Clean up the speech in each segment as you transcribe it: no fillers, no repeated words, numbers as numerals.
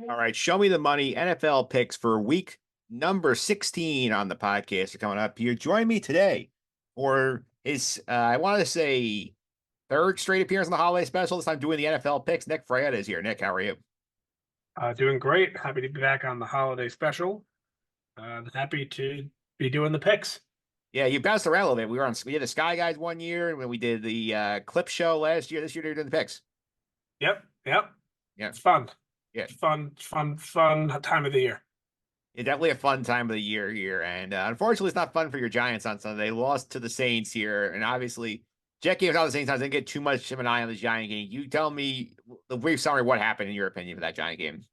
All right, show me the money. NFL picks for week number 16 on the podcast are coming up here. Join me today for his, I wanted to say, third straight appearance on the holiday special. This time doing the NFL picks. Nick Fraietta is here. Nick, how are you? Doing great. Happy to be back on the holiday special. Happy to be doing the picks. Yeah, you bounced around a little bit. We did the Sky Guys one year, and when we did the clip show last year. This year, they're doing the picks. Yep. Yeah, It's fun. yeah. Fun time of the year. It's definitely a fun time of the year here. And unfortunately, it's not fun for your Giants on Sunday. They lost to the Saints here. And obviously, Jet game without the Saints, I didn't get too much of an eye on the Giant game. You tell me the brief summary of what happened in your opinion for that Giant game.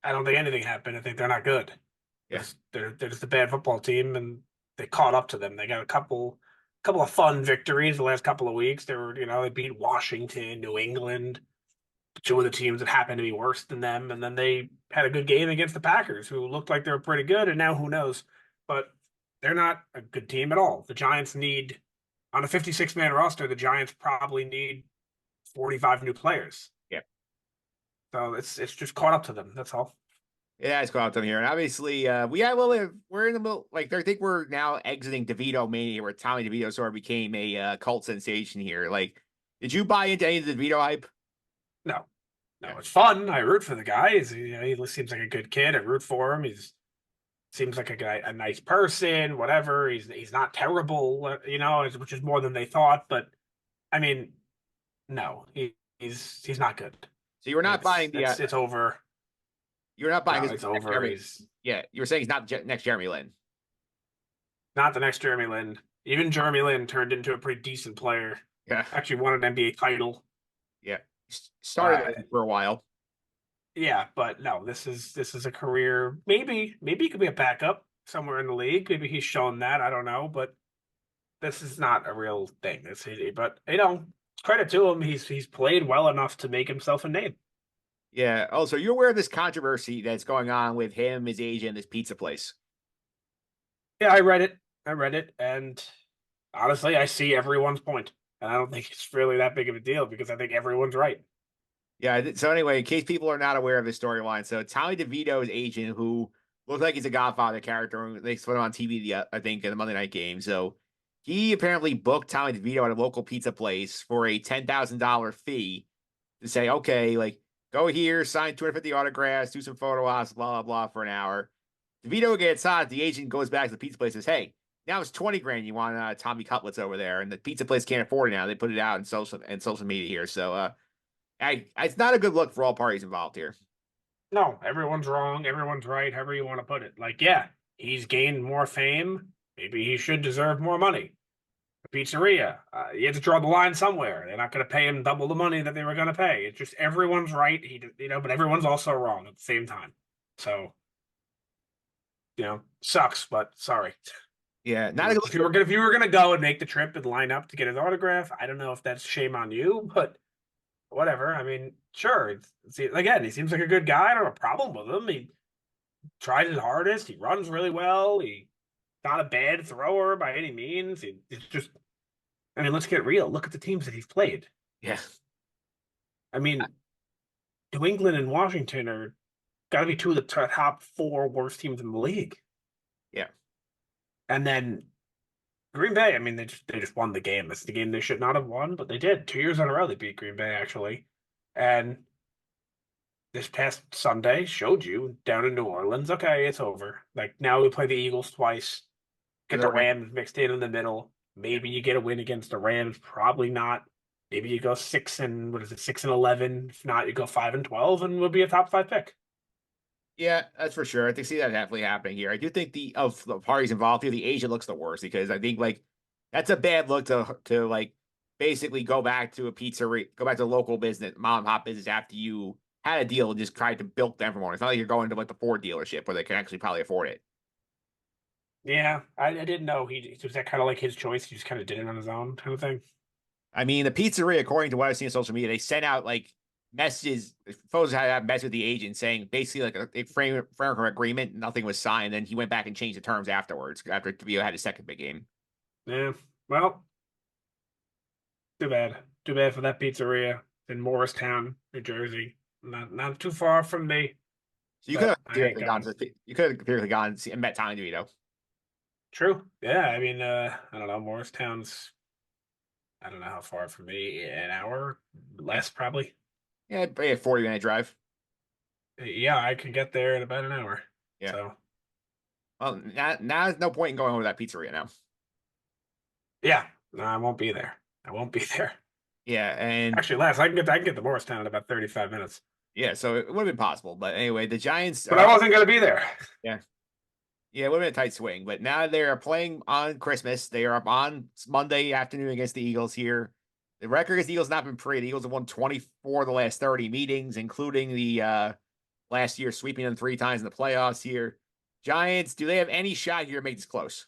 I don't think anything happened. I think they're not good. Yeah. They're just a bad football team, and they caught up to them. They got a couple of fun victories the last couple of weeks. They beat Washington, New England, two of the teams that happened to be worse than them, and then they had a good game against the Packers, who looked like they were pretty good, and now who knows? But they're not a good team at all. The Giants need, on a 56-man roster, the Giants probably need 45 new players. Yeah. So it's just caught up to them. That's all. Yeah, it's caught up here. And obviously, we're in the middle. Like, I think we're now exiting DeVito mania, where Tommy DeVito sort of became a cult sensation here. Like, did you buy into any of the DeVito hype? No, Yeah. it's fun. I root for the guy. He seems like a good kid. I root for him. Seems like a nice person. Whatever. He's not terrible. Which is more than they thought. But I mean, no, he's not good. So you were not buying the. It's over. You're not buying No, his. it's over. He's Yeah, you were saying he's not next Jeremy Lin. not the next Jeremy Lin. Even Jeremy Lin turned into a pretty decent player. Yeah, Actually won an NBA title. yeah. Started for a while. Yeah, but no, this is a career. Maybe he could be a backup somewhere in the league. Maybe he's shown that. I don't know, but this is not a real thing. But credit to him. He's played well enough to make himself a name. Yeah. Oh, so you're aware of this controversy that's going on with him, his agent, this pizza place? Yeah, I read it, and honestly, I see everyone's point, and I don't think it's really that big of a deal because I think everyone's right. Yeah. So anyway, in case people are not aware of the storyline, so Tommy DeVito's agent, who looks like he's a Godfather character, they put him on TV, I think, in the Monday night game. So he apparently booked Tommy DeVito at a local pizza place for a $10,000 fee to say, okay, like, go here, sign 250 autographs, do some photo ops, blah, blah, blah, for an hour. DeVito gets hot. The agent goes back to the pizza place and says, hey, now it's 20 grand. You want Tommy Cutlets over there. And the pizza place can't afford it now. They put it out in social media here. So it's not a good look for all parties involved here. No, everyone's wrong. Everyone's right. However you want to put it. Like, yeah, he's gained more fame. Maybe he should deserve more money. A pizzeria, you have to draw the line somewhere. They're not going to pay him double the money that they were going to pay. It's just everyone's right. But everyone's also wrong at the same time. So, sucks. But sorry. Yeah, not a good. If you were gonna go and make the trip and line up to get his autograph, I don't know if that's shame on you, but whatever. I mean, sure. Again, he seems like a good guy. I don't have a problem with him. He tries his hardest. He runs really well. He's not a bad thrower by any means. It's just, I mean, let's get real. Look at the teams that he's played. Yeah. I mean, New England and Washington are got to be two of the top four worst teams in the league. Yeah. And then Green Bay, I mean, they just won the game. It's the game they should not have won, but they did. 2 years in a row, they beat Green Bay, actually. And this past Sunday showed you down in New Orleans, okay, it's over. Like, now we play the Eagles twice. Get the Rams mixed in the middle. Maybe you get a win against the Rams. Probably not. Maybe you go 6-11. If not, you go 5-12, and we'll be a top 5 pick. Yeah, that's for sure. I think see that definitely happening here. I do think of the parties involved here, the Asia looks the worst because I think like that's a bad look to like basically go back to a pizzeria, go back to a local business, mom and pop business after you had a deal and just tried to bilk them for more. It's not like you're going to like the Ford dealership where they can actually probably afford it. Yeah, I didn't know was that kind of like his choice. He just kind of did it on his own kind of thing. I mean, the pizzeria, according to what I've seen on social media, they sent out like messages, photos had messed with the agent saying basically like a framework agreement, nothing was signed. Then he went back and changed the terms afterwards after DeVito had his second big game. Yeah, well, too bad. Too bad for that pizzeria in Morristown, New Jersey. Not too far from me. So you could but have I ain't theoretically gone going. to you could have theoretically gone and met Tommy DeVito. True. Yeah, I mean, I don't know. Morristown's, I don't know how far from me. An hour less, probably. Yeah, probably a 40-minute drive. Yeah, I could get there in about an hour. Yeah. So, Well, now there's no point in going over that pizzeria now. yeah, no, I won't be there. I won't be there. Yeah, and Actually, less. I can get to Morristown in about 35 minutes. yeah, so it would have been possible. But anyway, the Giants But I are wasn't going to be there. yeah. Yeah, it would have been a tight swing, but now they are playing on Christmas. They are up on Monday afternoon against the Eagles here. The record against the Eagles has not been pretty. The Eagles have won 24 of the last 30 meetings, including the last year sweeping them 3 times in the playoffs here. Giants, do they have any shot here to make this close?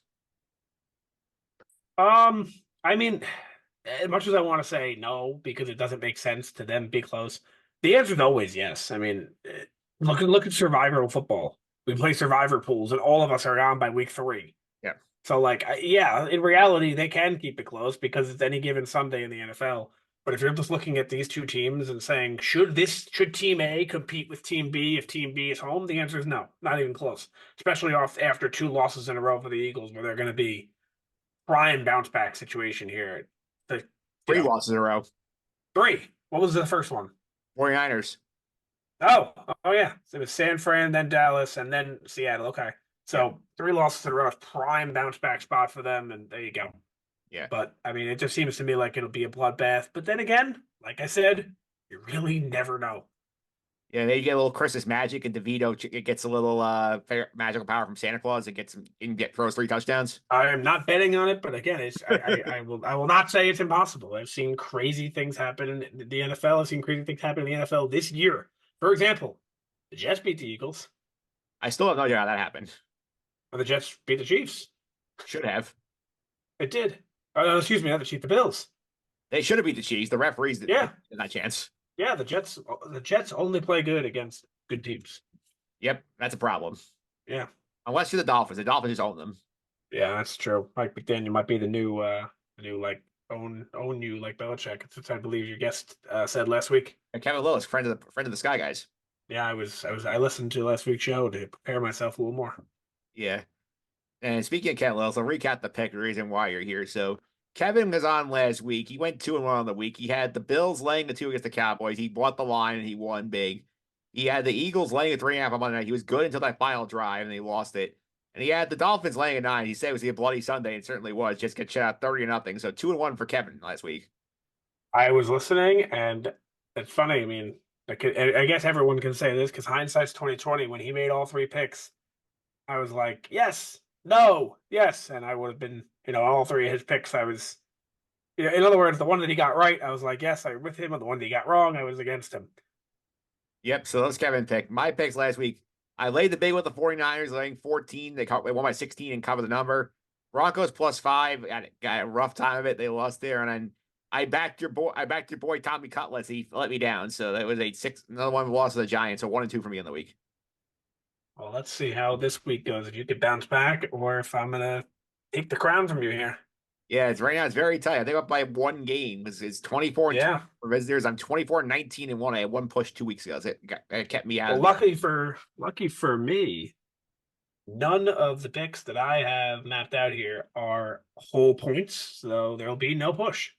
Um, I mean, as much as I want to say no because it doesn't make sense to them be close, the answer is always yes. I mean, look at Survivor football. We play Survivor pools, and all of us are gone by week 3. Yeah. So, like, yeah, in reality, they can keep it close because it's any given Sunday in the NFL. But if you're just looking at these two teams and saying, should Team A compete with Team B if Team B is home? The answer is no, not even close. Especially off after 2 losses in a row for the Eagles, where they're going to be prime bounce back situation here. The you 3 losses in a row. 3. What was the first one? 49ers. Oh yeah. So it was San Fran, then Dallas, and then Seattle. Okay. Yeah. So 3 losses in a row, prime bounce back spot for them, and there you go. Yeah. But I mean, it just seems to me like it'll be a bloodbath. But then again, like I said, you really never know. Yeah, they get a little Christmas magic, and DeVito it gets a little magical power from Santa Claus and throws 3 touchdowns. I am not betting on it, but again, I will not say it's impossible. I've seen crazy things happen in the NFL. I've seen crazy things happen in the NFL this year. For example, the Jets beat the Eagles, I still have no idea how that happened. or the Jets beat the Chiefs. Should have. It did. Excuse me, not the Chiefs, the Bills. They should have beat the Chiefs. The referees did Yeah, that chance. yeah. The Jets only play good against good teams. Yep, that's a problem. Yeah, Unless you're the Dolphins. The Dolphins just own them. yeah, that's true. Mike McDaniel might be the new like own you like Belichick. That's what I believe your guest said last week. And Kevin Lewis, friend of the Sky Guys. Yeah, I listened to last week's show to prepare myself a little more. Yeah. And speaking of Kevin Lewis, I'll recap the pick, the reason why you're here. So Kevin was on last week. He went 2-1 on the week. He had the Bills laying the 2 against the Cowboys. He bought the line and he won big. He had the Eagles laying a 3.5 on Monday night. He was good until that final drive and they lost it. And he had the Dolphins laying a 9. He said it was a bloody Sunday. It certainly was. Just get shut out 30-0. So 2-1 for Kevin last week. I was listening, and it's funny. I mean, I guess everyone can say this because hindsight's 2020. When he made all 3 picks, I was like, yes, no, yes, and I would have been, all 3 of his picks. I was, in other words, the one that he got right, I was like, yes, I'm with him, and the one that he got wrong, I was against him. Yep. So that's Kevin pick. My picks last week. I laid the big with the 49ers, laying 14. They won by 16 and covered the number. Broncos +5. Got a rough time of it. They lost there. And then I backed your boy Tommy Cutlets. He let me down. So that was another one loss to the Giants. So 1-2 for me in the week. Well, let's see how this week goes. If you could bounce back, or if I'm gonna take the crown from you here. Yeah, it's right now. It's very tight. I think up by 1 game. It's 24 and 2 Yeah. for visitors. I'm 24-19-1. I had 1 push 2 weeks ago. So it kept me out. Well, lucky for me, none of the picks that I have mapped out here are whole points, so there'll be no push.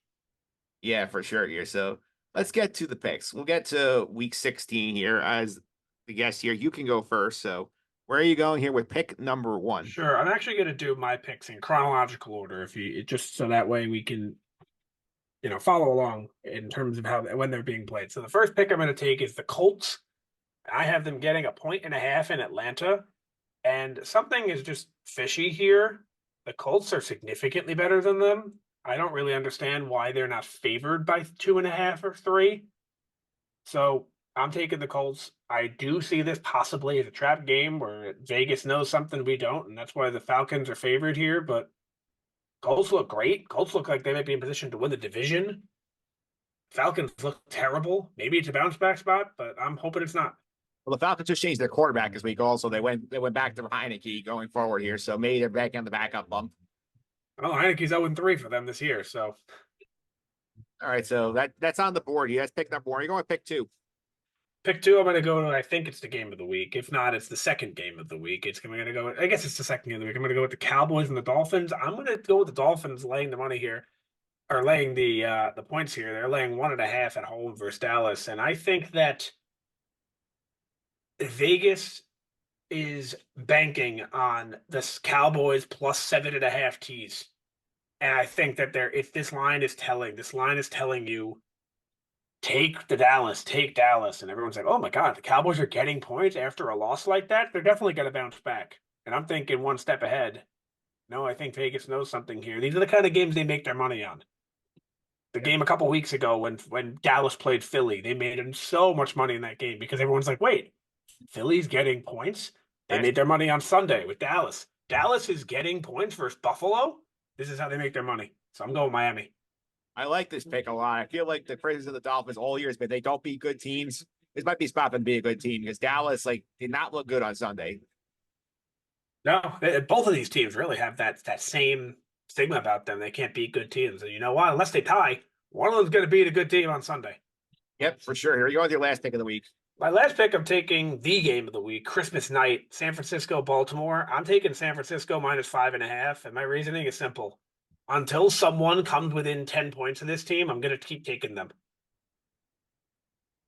Yeah, for sure here. So let's get to the picks. We'll get to week 16 here as the guest here. You can go first. So where are you going here with pick number 1? Sure, I'm actually going to do my picks in chronological order, if you just so that way we can, follow along in terms of when they're being played. So the first pick I'm going to take is the Colts. I have them getting 1.5 in Atlanta, and something is just fishy here. The Colts are significantly better than them. I don't really understand why they're not favored by 2.5 or 3. So I'm taking the Colts. I do see this possibly as a trap game where Vegas knows something we don't, and that's why the Falcons are favored here. But Colts look great. Colts look like they might be in position to win the division. Falcons look terrible. Maybe it's a bounce back spot, but I'm hoping it's not. Well, the Falcons just changed their quarterback this week. Also, they went back to Heineke going forward here. So maybe they're back on the backup bump. Well, Heineke's 0-3 for them this year. So All right. So that's on the board. That's pick number 1. You're going to pick 2. Pick two, I'm going to go to, I think it's the game of the week. If not, it's the second game of the week. I'm going to go, I guess it's the second game of the week. I'm going to go with the Cowboys and the Dolphins. I'm going to go with the Dolphins laying the money here, or laying the points here. They're laying 1.5 at home versus Dallas. And I think that Vegas is banking on this Cowboys plus 7.5 tees. And I think that if this line is telling you take Dallas. And everyone's like, oh my God, the Cowboys are getting points after a loss like that. They're definitely going to bounce back. And I'm thinking one step ahead. No, I think Vegas knows something here. These are the kind of games they make their money on. The game a couple weeks ago when Dallas played Philly, they made them so much money in that game because everyone's like, wait, Philly's getting points? They made their money on Sunday with Dallas. Dallas is getting points versus Buffalo? This is how they make their money. So I'm going Miami. I like this pick a lot. I feel like the presence of the Dolphins all year has been they don't beat good teams. This might be a spot for them to be a good team because Dallas did not look good on Sunday. No, both of these teams really have that same stigma about them. They can't beat good teams. And you know what? Unless they tie, one of them's going to beat a good team on Sunday. Yep, for sure. Here you go with your last pick of the week. My last pick, I'm taking the game of the week, Christmas night, San Francisco, Baltimore. I'm taking San Francisco minus 5.5, and my reasoning is simple. Until someone comes within 10 points of this team, I'm going to keep taking them.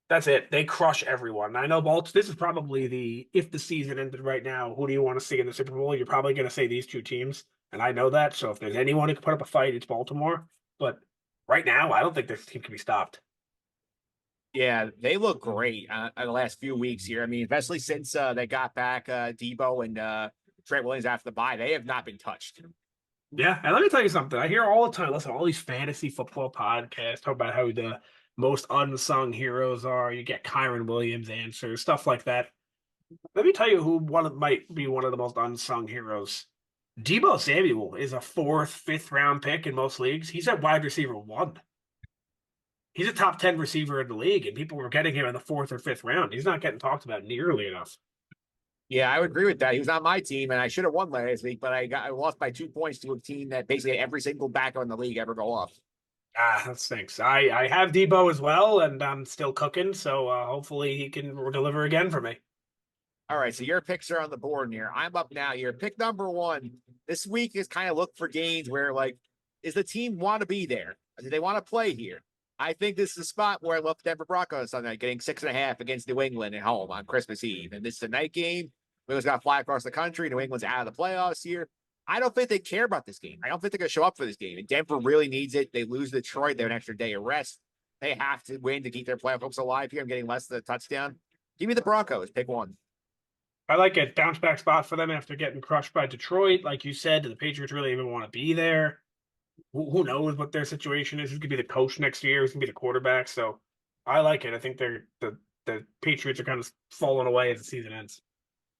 That's it. They crush everyone. I know this is probably if the season ended right now, who do you want to see in the Super Bowl? You're probably going to say these two teams, and I know that. So if there's anyone who can put up a fight, it's Baltimore. But right now, I don't think this team can be stopped. Yeah, they look great in the last few weeks here. I mean, especially since they got back Debo and Trent Williams after the bye, they have not been touched. Yeah, and let me tell you something. I hear all the time, listen, all these fantasy football podcasts talk about how the most unsung heroes are. You get Kyron Williams answers, stuff like that. Let me tell you who might be one of the most unsung heroes. Debo Samuel is a fourth, fifth round pick in most leagues. He's at wide receiver 1. He's a top 10 receiver in the league, and people were getting him in the fourth or fifth round. He's not getting talked about nearly enough. Yeah, I would agree with that. He was on my team, and I should have won last week, but I lost by 2 points to a team that basically every single backup in the league ever go off. Ah, that stinks. I have Debo as well, and I'm still cooking, so hopefully he can deliver again for me. All right, so your picks are on the board here. I'm up now here. Pick number 1 this week is kind of look for games where, is the team want to be there? Do they want to play here? I think this is a spot where I love Denver Broncos Sunday, getting 6.5 against New England at home on Christmas Eve. And this is a night game. New England's got to fly across the country. New England's out of the playoffs here. I don't think they care about this game. I don't think they're going to show up for this game. And Denver really needs it. They lose Detroit. They have an extra day of rest. They have to win to keep their playoff hopes alive here. I'm getting less than a touchdown. Give me the Broncos. Pick 1. I like it. Bounce back spot for them after getting crushed by Detroit. Like you said, do the Patriots really even want to be there? Who knows what their situation is? Who's going to be the coach next year? Who's going to be the quarterback? So I like it. I think the Patriots are kind of falling away as the season ends.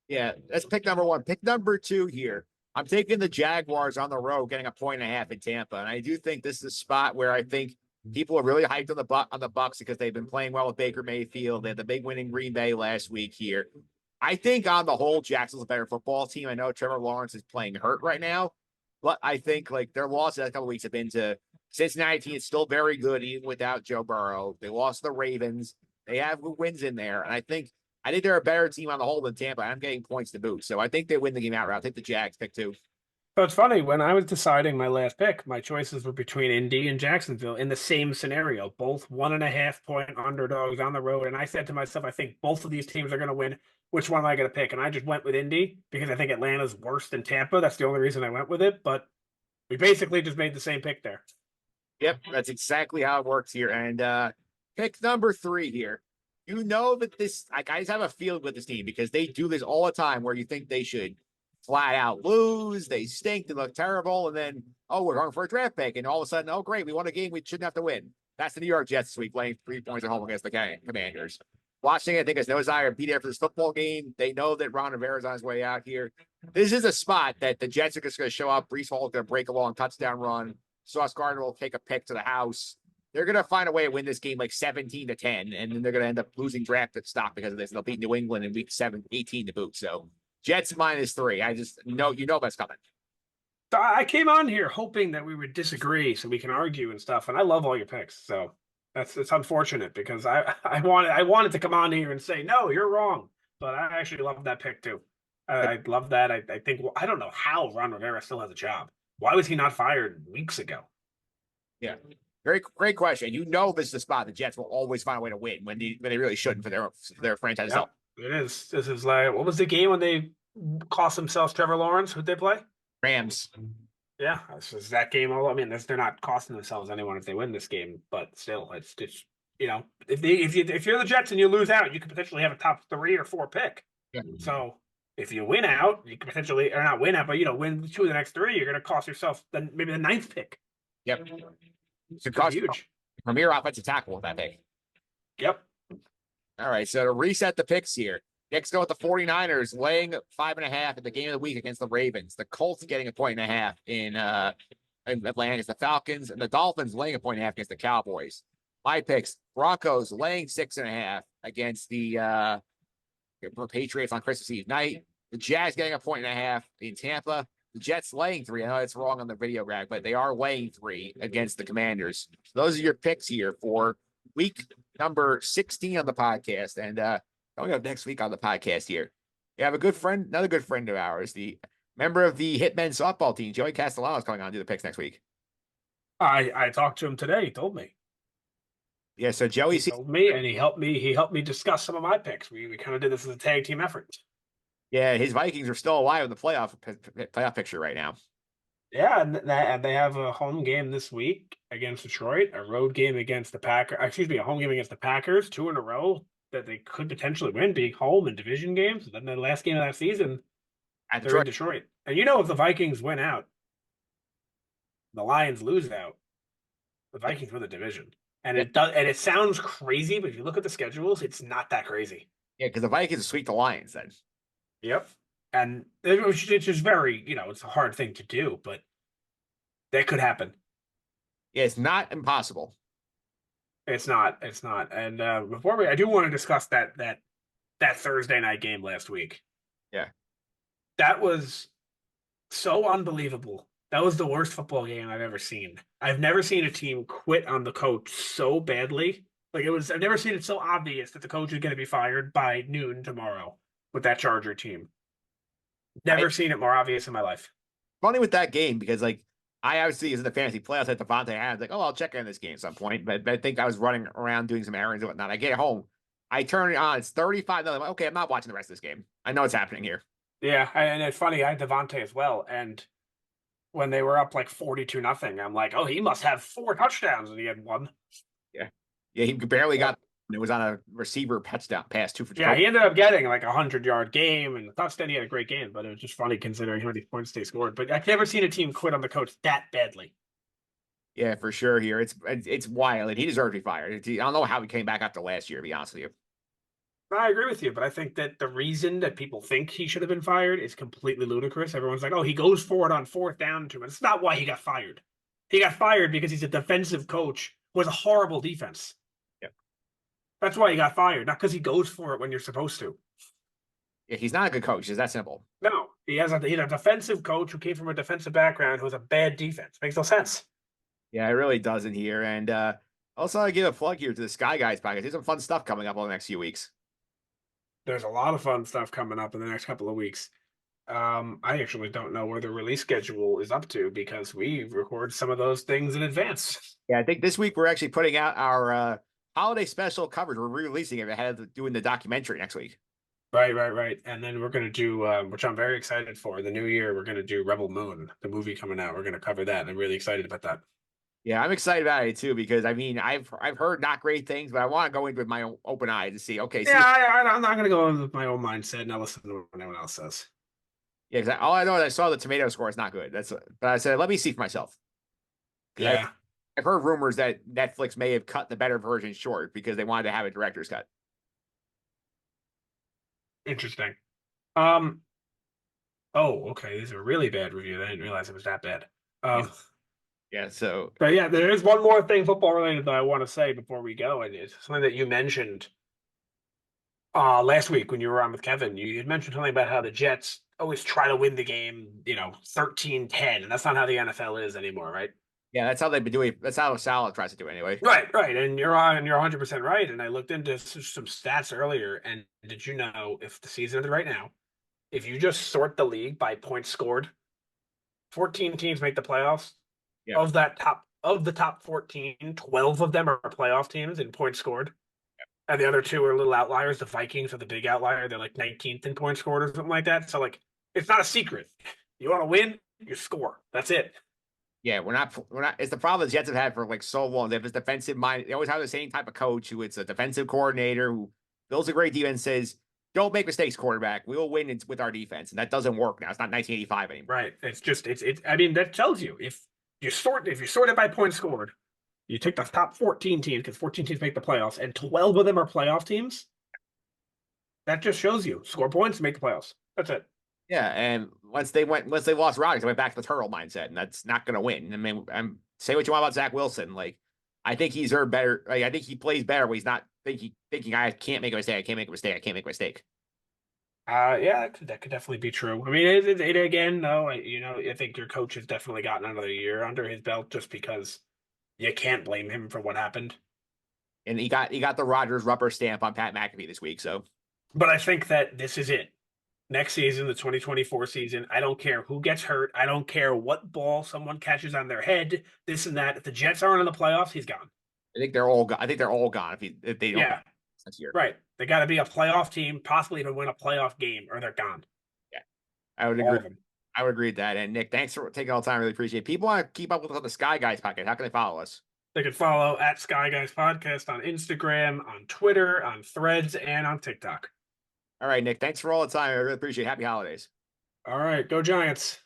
Yeah, that's pick number 1. Pick number 2 here. I'm taking the Jaguars on the road, getting a 1.5 in Tampa. And I do think this is a spot where I think people are really hyped on the Bucks because they've been playing well with Baker Mayfield. They had the big win in Green Bay last week here. I think on the whole, Jacksonville's a better football team. I know Trevor Lawrence is playing hurt right now, but I think their losses a couple weeks have been to Cincinnati. It's still very good even without Joe Burrow. They lost the Ravens. They have wins in there, and I think they're a better team on the whole than Tampa. I'm getting points to boot, so I think they win the game outright. I'll take the Jags. Pick 2. So it's funny, when I was deciding my last pick, my choices were between Indy and Jacksonville in the same scenario, both 1.5 point underdogs on the road. And I said to myself, I think both of these teams are going to win. Which one am I going to pick? And I just went with Indy because I think Atlanta's worse than Tampa. That's the only reason I went with it. But we basically just made the same pick there. Yep, that's exactly how it works here. And pick number 3 here. You know that this, I just have a feeling with this team because they do this all the time where you think they should flat out lose, they stink, they look terrible, and then, oh, we're going for a draft pick, and all of a sudden, oh, great, we won a game we shouldn't have to win. That's the New York Jets this week, playing 3 points at home against the Commanders. Watching it, I think there's no desire to be there for this football game. They know that Ron Rivera's on his way out here. This is a spot that the Jets are just going to show up. Brees Hall's going to break a long touchdown run. Sauce Gardner will take a pick to the house. They're going to find a way to win this game 17-10, and then they're going to end up losing draft stock because of this. They'll beat New England in week 18 to boot. So Jets -3. I just know that's coming. I came on here hoping that we would disagree so we can argue and stuff, and I love all your picks. So It's unfortunate because I wanted to come on here and say no, you're wrong, but I actually love that pick too. I love that. I think I don't know how Ron Rivera still has a job. Why was he not fired weeks ago? Yeah. Very great question. You know this is the spot the Jets will always find a way to win when they really shouldn't for their franchise Yep, self. it is. This is like what was the game when they cost themselves Trevor Lawrence? Who'd they play? Rams. Yeah, this is that game. I mean, they're not costing themselves anyone if they win this game, but still, it's just if you're the Jets and you lose out, you could potentially have a top 3 or 4 pick. Yeah. So if you win out, you could potentially or not win out, but win 2 of the next 3, you're going to cost yourself then maybe the 9th pick. Yep. It's It's huge. Premier offensive tackle with that pick. Yep. All right. So to reset the picks here, Knicks go with the 49ers laying 5.5 in the game of the week against the Ravens. The Colts getting a 1.5 in Atlanta against the Falcons, and the Dolphins laying a 1.5 against the Cowboys. My picks: Broncos laying 6.5 against the Patriots on Christmas Eve night. The Jags getting a 1.5 in Tampa. The Jets laying 3. I know it's wrong on the video graph, but they are laying 3 against the Commanders. So those are your picks here for week number 16 on the podcast. And coming up next week on the podcast here, we have a good friend, another good friend of ours, the member of the Hitmen softball team, Joey Castellano, is coming on to do the picks next week. I talked to him today. He told me. Yeah, so Joey told me, and he helped me. He helped me discuss some of my picks. We kind of did this as a tag team effort. Yeah, his Vikings are still alive in the playoff picture right now. Yeah, and they have a home game this week against Detroit, a road game against the Packers. Excuse me, a home game against the Packers, 2 in a row that they could potentially win, being home in division games. And then the last game of that season, they're in Detroit. And if the Vikings win out, the Lions lose out, the Vikings win the division. And it does, and it sounds crazy, but if you look at the schedules, it's not that crazy. Yeah, because the Vikings sweep the Lions then. Yep. And it's just very, it's a hard thing to do, but that could happen. Yeah, it's not impossible. It's not. It's not. And before I do want to discuss that Thursday night game last week. Yeah. That was so unbelievable. That was the worst football game I've ever seen. I've never seen a team quit on the coach so badly. I've never seen it so obvious that the coach is going to be fired by noon tomorrow with that Charger team. Never seen it more obvious in my life. Funny with that game because, I obviously, as in the fantasy playoffs at Devontae Adams, I'll check in this game at some point. But I think I was running around doing some errands and whatnot. I get home, I turn it on. It's 35. I'm like, okay, I'm not watching the rest of this game. I know what's happening here. Yeah, and it's funny. I had Devontae as well, and when they were up 42-0, I'm like, oh, he must have 4 touchdowns, and he had 1. Yeah, he barely got. It was on a receiver touchdown pass 2 for 2. Yeah, he ended up getting a 100-yard game and a touchdown. He had a great game, but it was just funny considering how many points they scored. But I've never seen a team quit on the coach that badly. Yeah, for sure. Here, it's wild, and he deserves to be fired. I don't know how he came back after last year. To be honest with you, I agree with you, but I think that the reason that people think he should have been fired is completely ludicrous. Everyone's like, "Oh, he goes for it on 4th down to it." It's not why he got fired. He got fired because he's a defensive coach who has a horrible defense. That's why he got fired, not because he goes for it when you're supposed to. Yeah, he's not a good coach. It's that simple. No, he's a defensive coach who came from a defensive background who has a bad defense. Makes no sense. Yeah, it really doesn't here. And also, I give a plug here to the Sky Guys podcast. There's some fun stuff coming up over the next few weeks. There's a lot of fun stuff coming up in the next couple of weeks. I actually don't know where the release schedule is up to because we record some of those things in advance. Yeah, I think this week we're actually putting out our holiday special coverage. We're re-releasing it ahead of doing the documentary next week. Right. And then we're going to do, which I'm very excited for, the new year, we're going to do Rebel Moon, the movie coming out. We're going to cover that, and I'm really excited about that. Yeah, I'm excited about it too because I've heard not great things, but I want to go into it with my own open eyes to see. Okay, yeah, I'm not going to go in with my own mindset and I'll listen to what anyone else says. Yeah, because all I know is I saw the tomato score is not good. But I said let me see for myself. Yeah, I've heard rumors that Netflix may have cut the better version short because they wanted to have a director's cut. interesting. Oh, okay. These are really bad reviews. I didn't realize it was that bad. Yeah, so. But yeah, there is one more thing football related that I want to say before we go, and it's something that you mentioned last week when you were on with Kevin. You had mentioned something about how the Jets always try to win the game, 13-10, and that's not how the NFL is anymore, right? Yeah, that's how they've been doing. That's how Salah tries to do it anyway. Right, and you're 100% right. And I looked into some stats earlier, and did you know if the season ended right now, if you just sort the league by points scored, 14 teams make the playoffs. Yeah. Of the top 14, 12 of them are playoff teams in points scored. And the other two are little outliers. The Vikings are the big outlier. They're like 19th in points scored or something like that. So like it's not a secret. You want to win, you score. That's it. Yeah, we're not. It's the problem the Jets have had for like so long. They have this defensive mind. They always have the same type of coach who it's a defensive coordinator who builds a great defense, says, "Don't make mistakes, quarterback. We will win with our defense," and that doesn't work now. It's not 1985 anymore. Right. It's I mean, that tells you if you sort it by points scored, you take the top 14 teams because 14 teams make the playoffs, and 12 of them are playoff teams. That just shows you score points, make the playoffs. That's it. Yeah, and once they lost Rodgers, they went back to the turtle mindset, and that's not going to win. I mean, say what you want about Zach Wilson, like I think he's earned better. Like, I think he plays better, but he's not thinking I can't make a mistake. I can't make a mistake. I can't make a mistake. Yeah, that could definitely be true. I mean, it again, though. I think your coach has definitely gotten another year under his belt just because you can't blame him for what happened. And he got the Rodgers rubber stamp on Pat McAfee this week. So But I think that this is it. Next season, the 2024 season, I don't care who gets hurt. I don't care what ball someone catches on their head, this and that. If the Jets aren't in the playoffs, he's gone. I think they're all gone. I think they're all gone if they don't Yeah, this year. right. They got to be a playoff team, possibly even win a playoff game, or they're gone. Yeah, I would All agree. of them. I would agree with that. And Nick, thanks for taking all the time. Really appreciate it. People want to keep up with the Sky Guys podcast. How can they follow us? They can follow at Sky Guys Podcast on Instagram, on Twitter, on Threads, and on TikTok. All right, Nick. Thanks for all the time. I really appreciate it. Happy holidays. All right, go Giants.